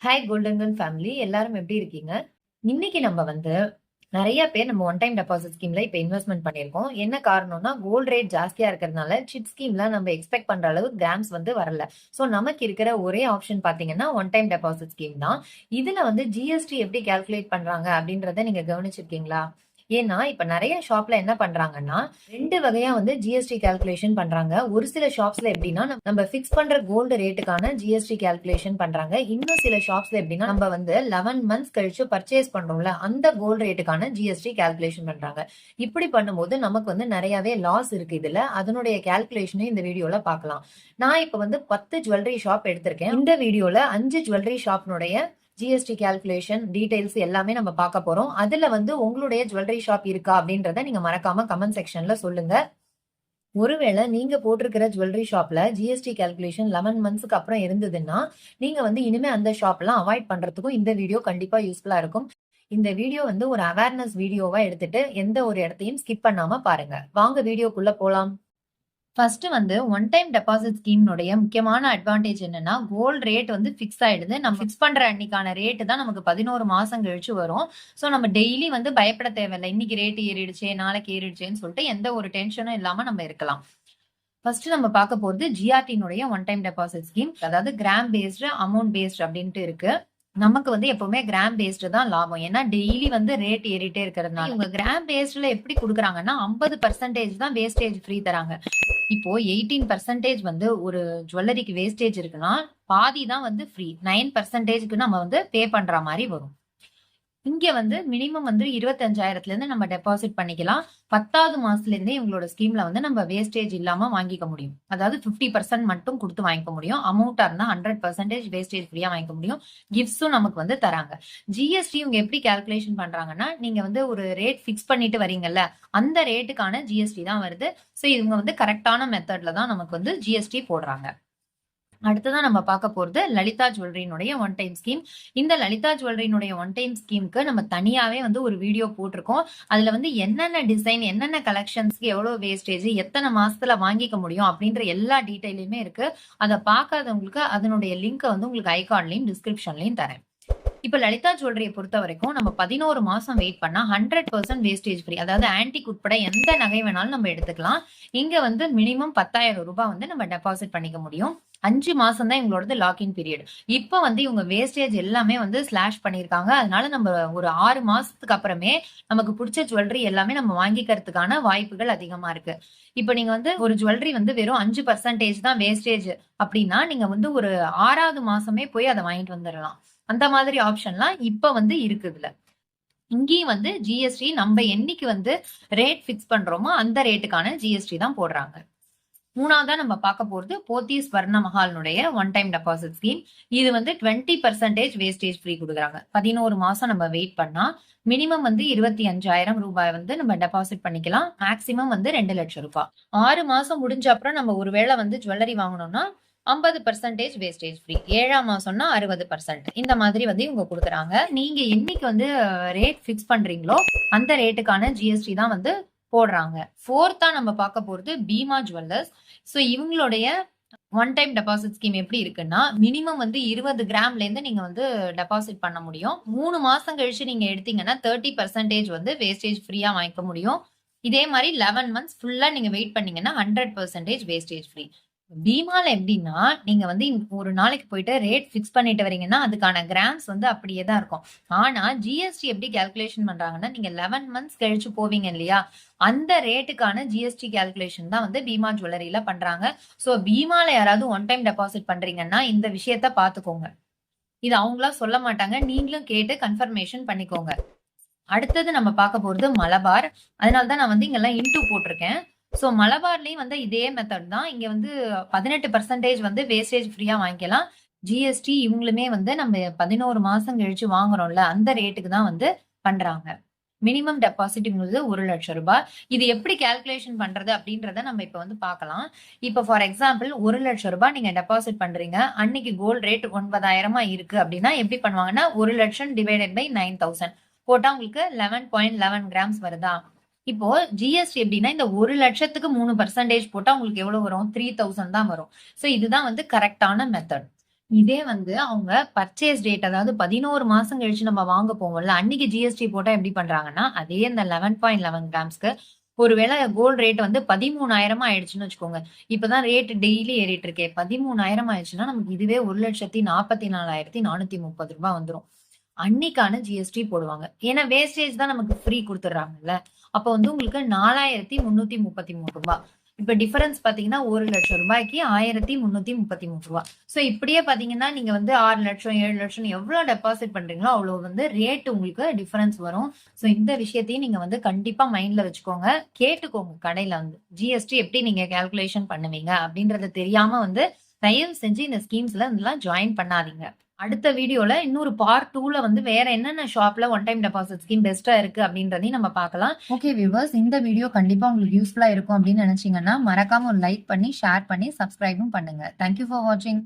Hi golden family, எல்லாரும் எப்படி இருக்கீங்க? இன்னைக்கு நம்ம நிறைய பேர் நம்ம ஒன் டைம் டெபாசிட் ஸ்கீம்ல இப்ப இன்வெஸ்ட்மெண்ட் பண்ணிருக்கோம். என்ன காரணம்னா கோல்ட் ரேட் ஜாஸ்தியா இருக்கிறதுனால சிட் ஸ்கீம்ல நம்ம எக்ஸ்பெக்ட் பண்ற அளவு கிராம்ஸ் வரல. சோ நமக்கு இருக்கிற ஒரே ஆப்ஷன் பாத்தீங்கன்னா ஒன் டைம் டெபாசிட் ஸ்கீம் தான். இதுல ஜிஎஸ்டி எப்படி கால்குலேட் பண்றாங்க அப்படின்றத நீங்க கவனிச்சிருக்கீங்களா? ஏன்னா இப்ப நிறைய ஷாப்ல என்ன பண்றாங்கன்னா ரெண்டு வகையா ஜிஎஸ்டி கால்குலேஷன் பண்றாங்க. ஒரு சில ஷாப்ஸ்ல எப்படின்னா நம்ம பிக்ஸ் பண்ற கோல்டு ரேட்டுக்கான ஜிஎஸ்டி கால்குலேஷன் பண்றாங்க. இன்னும் சில ஷாப்ஸ்ல எப்படின்னா நம்ம 11 மந்த்ஸ் கழிச்சு பர்ச்சேஸ் பண்றோம்ல அந்த கோல்டு ரேட்டுக்கான ஜிஎஸ்டி கால்குலேஷன் பண்றாங்க. இப்படி பண்ணும்போது நமக்கு நிறையவே லாஸ் இருக்கு. இதுல அதனுடைய கால்குலேஷனை இந்த வீடியோல பார்க்கலாம். நான் இப்ப 10 ஜுவல்லரி ஷாப் எடுத்திருக்கேன். இந்த வீடியோல 5 ஜுவல்லரி ஷாப்னுடைய ஜிஎஸ்டி கால்குலேஷன் டீடைல்ஸ் எல்லாமே நம்ம பார்க்க போறோம். அதுல உங்களுடைய ஜுவல்லரி ஷாப் இருக்கா அப்படின்றத நீங்க மறக்காம கமெண்ட் செக்ஷன்ல சொல்லுங்க. ஒருவேளை நீங்க போட்டிருக்கிற ஜுவல்லரி ஷாப்ல ஜிஎஸ்டி கால்குலேஷன் 11 மந்த்ஸ்க்கு அப்புறம் இருந்ததுன்னா நீங்க இனிமே அந்த ஷாப்லாம் அவாய்ட் பண்றதுக்கும் இந்த வீடியோ கண்டிப்பா யூஸ்ஃபுல்லா இருக்கும். இந்த வீடியோ ஒரு அவேர்னஸ் வீடியோவா எடுத்துட்டு எந்த ஒரு இடத்தையும் ஸ்கிப் பண்ணாம பாருங்க. வாங்க வீடியோக்குள்ள போலாம். ஃபர்ஸ்ட் ஒன் டைம் டெபாசிட் ஸ்கீம்னுடைய முக்கியமான அட்வான்டேஜ் என்னன்னா கோல்ட் ரேட் ஃபிக்ஸ் ஆயிடுது. நம்ம ஃபிக்ஸ் பண்ற அன்னைக்கான ரேட்டு தான் நமக்கு 11 மாசம் கழிச்சு வரும். ஸோ நம்ம டெய்லி பயப்பட தேவையில்லை. இன்னைக்கு ரேட் ஏறிடுச்சே நாளைக்கு ஏறிடுச்சேன்னு சொல்லிட்டு எந்த ஒரு டென்ஷனும் இல்லாம நம்ம இருக்கலாம். ஃபர்ஸ்ட் நம்ம பார்க்க போறது ஜிஆர்டினுடைய ஒன் டைம் டெபாசிட் ஸ்கீம். அதாவது கிராம் பேஸ்டு அமௌண்ட் பேஸ்டு அப்படின்ட்டு இருக்கு. நமக்கு எப்பவுமே கிராம் பேஸ்டு தான் லாபம். ஏன்னா டெய்லி ரேட் ஏறிட்டே இருக்கிறதுனால இவங்க கிராம் பேஸ்ட்ல எப்படி கொடுக்குறாங்கன்னா 50% தான் வேஸ்டேஜ் ஃப்ரீ தராங்க. இப்போ 18% ஒரு ஜுவல்லரிக்கு வேஸ்டேஜ் இருக்குன்னா பாதி தான் ஃப்ரீ. 9%க்கு நம்ம பே பண்ற மாதிரி வரும். இங்க மினிமம் 25,000ல இருந்து நம்ம டெபாசிட் பண்ணிக்கலாம். 10வது மாசத்துல இருந்தே இவங்களோட ஸ்கீம்ல நம்ம வேஸ்டேஜ் இல்லாம வாங்கிக்க முடியும். அதாவது 50% மட்டும் கொடுத்து வாங்கிக்க முடியும். அமௌண்டா இருந்தா 100% வேஸ்டேஜ் ஃப்ரீயா வாங்கிக்க முடியும். கிஃப்ட்ஸும் நமக்கு தராங்க. ஜிஎஸ்டி இவங்க எப்படி கால்குலேஷன் பண்றாங்கன்னா நீங்க ஒரு ரேட் பிக்ஸ் பண்ணிட்டு வரீங்கல்ல அந்த ரேட்டுக்கான ஜிஎஸ்டி தான் வருது. சோ இவங்க கரெக்டான மெத்தட்ல தான் நமக்கு ஜிஎஸ்டி போடுறாங்க. அடுத்ததான் நம்ம பார்க்க போறது லலிதா ஜுவல்லரினுடைய ஒன் டைம் ஸ்கீம். இந்த லலிதா ஜுவல்லரினுடைய ஒன் டைம் ஸ்கீமுக்கு நம்ம தனியாவே ஒரு வீடியோ போட்டிருக்கோம். அதுல என்னென்ன டிசைன் என்னென்ன கலெக்ஷன்ஸ்க்கு எவ்வளவு வேஸ்டேஜ் எத்தனை மாசத்துல வாங்கிக்க முடியும் அப்படின்ற எல்லா டீடைலுமே இருக்கு. அதை பார்க்காதவங்களுக்கு அதனுடைய லிங்க் உங்களுக்கு ஐகார்ட்லயும் டிஸ்கிரிப்ஷன்லயும் தரேன். இப்ப லலிதா ஜுவல்லரியை பொறுத்த வரைக்கும் நம்ம 11 மாசம் வெயிட் பண்ணா 100% வேஸ்டேஜ் ஃப்ரீ. அதாவது ஆன்டிக் உட்பட எந்த நகை வேணாலும் நம்ம எடுத்துக்கலாம். இங்க மினிமம் 10,000 ரூபாய் நம்ம டெபாசிட் பண்ணிக்க முடியும். 5 மாசம் தான் இவங்களோட லாக்இன் பீரியட். இப்ப இவங்க வேஸ்டேஜ் எல்லாமே ஸ்லாஷ் பண்ணிருக்காங்க. அதனால நம்ம ஒரு 6 மாசத்துக்கு அப்புறமே நமக்கு பிடிச்ச ஜுவல்லரி எல்லாமே நம்ம வாங்கிக்கிறதுக்கான வாய்ப்புகள் அதிகமா இருக்கு. இப்ப நீங்க ஒரு ஜுவல்லரி வெறும் 5% தான் வேஸ்டேஜ் அப்படின்னா நீங்க ஒரு 6வது மாசமே போய் அதை வாங்கிட்டு வந்துடலாம். அந்த மாதிரி ஆப்ஷன்லாம் இப்ப இருக்குதுல. இங்கேயும் ஜிஎஸ்டி நம்ம என்னைக்கு ரேட் பிக்ஸ் பண்றோமோ அந்த ரேட்டுக்கான ஜிஎஸ்டி தான் போடுறாங்க. மூணாவதா நம்ம பார்க்க போறது போத்தீஸ் வர்ண மஹால்னுடைய ஒன் டைம் டெபாசிட் ஸ்கீம். இது 20% வேஸ்டேஜ் ஃப்ரீ கொடுக்குறாங்க. 11 மாசம் நம்ம வெயிட் பண்ணா மினிமம் 25,000 ரூபாய் நம்ம டெபாசிட் பண்ணிக்கலாம். மேக்சிமம் 2 லட்சம் ரூபாய். 6 மாசம் முடிஞ்ச அப்புறம் நம்ம ஒருவேளை ஜுவல்லரி வாங்கணும்னா 50% வேஸ்டேஜ் ஃப்ரீ. 7ஆம் மாசம்னா 60%. இந்த மாதிரி இவங்க கொடுக்குறாங்க. நீங்க என்னைக்கு ரேட் பிக்ஸ் பண்றீங்களோ அந்த ரேட்டுக்கான ஜிஎஸ்டி தான் போடுறாங்க. ஃபோர்த்தா நம்ம பார்க்க போறது பீமா ஜுவல்லர்ஸ். சோ இவங்களுடைய ஒன் டைம் டெபாசிட் ஸ்கீம் எப்படி இருக்குன்னா மினிமம் 20 கிராம்ல இருந்து நீங்க டெபாசிட் பண்ண முடியும். 3 மாசம் கழிச்சு நீங்க எடுத்தீங்கன்னா 30% வேஸ்டேஜ் ஃப்ரீயா வாங்கிக்க முடியும். இதே மாதிரி 11 மந்த்ஸ் ஃபுல்லா நீங்க வெயிட் பண்ணீங்கன்னா 100% வேஸ்டேஜ் ஃப்ரீ. பீமால எப்படின்னா நீங்க ஒரு நாளைக்கு போயிட்டு ரேட் பிக்ஸ் பண்ணிட்டு வரீங்கன்னா அதுக்கான கிராம்ஸ் அப்படியே தான் இருக்கும். ஆனா ஜிஎஸ்டி எப்படி கால்குலேஷன் பண்றாங்கன்னா நீங்க 11 மந்த்ஸ் கழிச்சு போவீங்க இல்லையா அந்த ரேட்டுக்கான ஜிஎஸ்டி கால்குலேஷன் தான் பீமா ஜுவல்லரியில பண்றாங்க. சோ பீமால யாராவது ஒன் டைம் டெபாசிட் பண்றீங்கன்னா இந்த விஷயத்த பாத்துக்கோங்க. இது அவங்களா சொல்ல மாட்டாங்க. நீங்களும் கேட்டு கன்ஃபர்மேஷன் பண்ணிக்கோங்க. அடுத்தது நம்ம பார்க்க போறது மலபார். அதனாலதான் நான் இங்கெல்லாம் இன்டூ போட்டிருக்கேன். சோ மலபார்லயும் இதே மெத்தட் தான். இங்க 18% வேஸ்டேஜ் ஃப்ரீயா வாங்கிக்கலாம். ஜிஎஸ்டி இவங்களுமே நம்ம 11 மாசம் கழிச்சு வாங்குறோம்ல அந்த ரேட்டுக்கு தான் பண்றாங்க. மினிமம் டெபாசிட் 1 லட்சம் ரூபாய். இது எப்படி கால்குலேஷன் பண்றது அப்படின்றத நம்ம இப்ப பார்க்கலாம். இப்ப ஃபார் எக்ஸாம்பிள் 1 லட்சம் ரூபாய் நீங்க டெபாசிட் பண்றீங்க. அன்னைக்கு கோல்ட் ரேட் 9,000 இருக்கு அப்படின்னா எப்படி பண்ணுவாங்கன்னா 1 லட்சம் டிவைடட் பை 9,000 போட்டா உங்களுக்கு 11.11 கிராம்ஸ் வருதா. இப்போ ஜிஎஸ்டி எப்படின்னா இந்த 1 லட்சத்துக்கு 3% போட்டா உங்களுக்கு எவ்வளவு வரும்? 3,000 தான் வரும். சோ இதுதான் கரெக்டான மெத்தட். இதே வந்து அவங்க பர்ச்சேஸ் டேட் அதாவது 11 மாசம் கழிச்சு நம்ம வாங்க போவோம்ல, அன்னைக்கு ஜிஎஸ்டி போட்டா எப்படி பண்றாங்கன்னா, அதே அந்த 11.11 கிராம்ஸ்க்கு ஒருவேளை கோல்ட் ரேட் வந்து 13,000 ஆயிடுச்சுன்னு வச்சுக்கோங்க. இப்பதான் ரேட் டெய்லி ஏறிட்டு இருக்கே. 13,000 ஆயிடுச்சுன்னா, நமக்கு இதுவே ரூ. 1,44,430 வந்துரும். அன்னைக்கான ஜிஎஸ்டி போடுவாங்க. ஏன்னா வேஸ்டேஜ் தான் நமக்கு ஃப்ரீ குடுத்துடுறாங்கல்ல. அப்ப வந்து உங்களுக்கு ரூ. 4,333. இப்ப டிஃபரன்ஸ் பாத்தீங்கன்னா ரூ. 1,00,000க்கு ரூ. 1,333. சோ இப்படியே பாத்தீங்கன்னா, நீங்க வந்து 6,00,000, 7,00,000 எவ்வளோ டெபாசிட் பண்றீங்களோ, அவ்வளோ வந்து ரேட் உங்களுக்கு டிஃபரன்ஸ் வரும். சோ இந்த விஷயத்தையும் நீங்க வந்து கண்டிப்பா மைண்ட்ல வச்சுக்கோங்க. கேட்டுக்கோங்க கடையில வந்து. ஜிஎஸ்டி எப்படி நீங்க கால்குலேஷன் பண்ணுவீங்க அப்படின்றது தெரியாம வந்து தயவு செஞ்சு இந்த ஸ்கீம்ஸ்ல இதெல்லாம் ஜாயின் பண்ணாதீங்க. அடுத்த வீடியோல இன்னொரு பார்ட் 2ல வந்து வேற என்னென்ன ஷாப்ல ஒன் டைம் டெபாசிட் ஸ்கீம் பெஸ்ட்டா இருக்கு அப்படின்றதையும் நம்ம பார்க்கலாம். ஓகே வியூவர்ஸ், இந்த வீடியோ கண்டிப்பா உங்களுக்கு யூஸ்ஃபுல்லா இருக்கும் அப்படின்னு நினைச்சீங்கன்னா மறக்காம ஒரு லைக் பண்ணி, ஷேர் பண்ணி, சப்ஸ்கிரைபும் பண்ணுங்க. தேங்க் யூ ஃபார் வாட்சிங்.